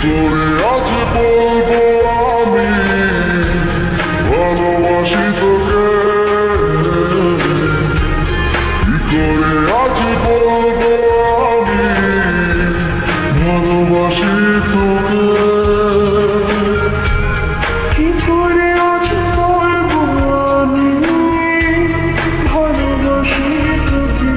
করে আজ বলবো আমি ভালোবাসি তোকে, কি করে আজ বলবো আমি ভালোবাসি তোকে, কি করে আজ বলবো আমি ভালোবাসি তোকে।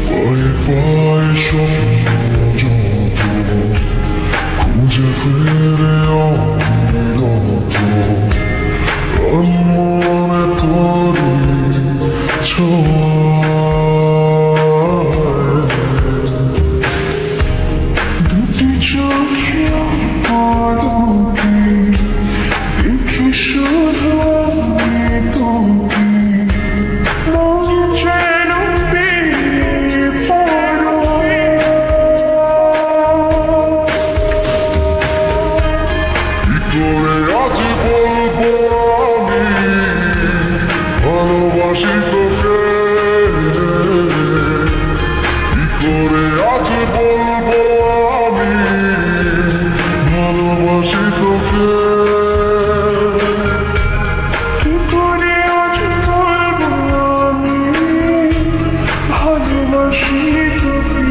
পায়ে পায়ে স্বপ্ন যত খুঁজে ফিরে অবিরত, মনে তোরি দুটি চোখে পলকে দেখি শুধু আমি তোকে, মন যেন পেয়ে পড়ো। কি করে আজ বলবো আমি ভালোবাসি তোকে, কি করে আজ বলবো আমি ভালোবাসি তোকে, কি করে আজ বলবো আমি ভালোবাসি তোকে।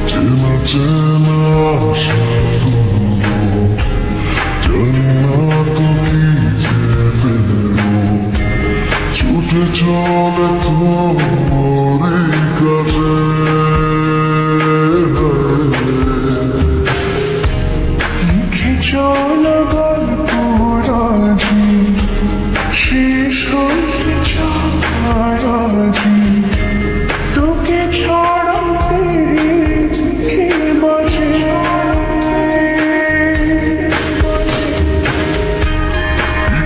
চেনা চেনা আশাগুলো জানি না তো কি যেতে ছুটে চলে তোমারই কাছে, লিখে চল গল্প রাজি শেষ হতে চায় আজি, তোকে ছড়াতে কে বাজে।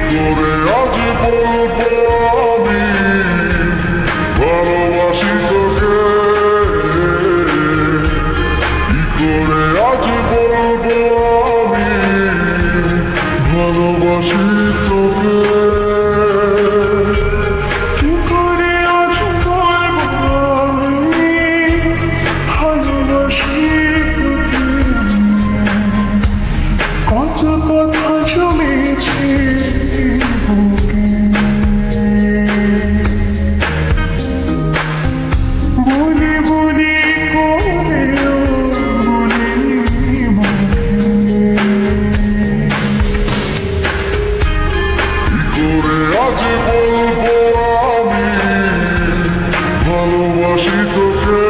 কি করে আজ বলবো আমি ভালোবাসি তোকে, কি করে আজ বলবো আমি ভালোবাসি তোকে, কি করে আজ বলবো আমি ভালোবাসি তোকে। কত কথা জমেছে বুকে, বলি বলি করেও বলিনি মুখে। কি করে আজ বলবো আমি ভালোবাসি তোকে।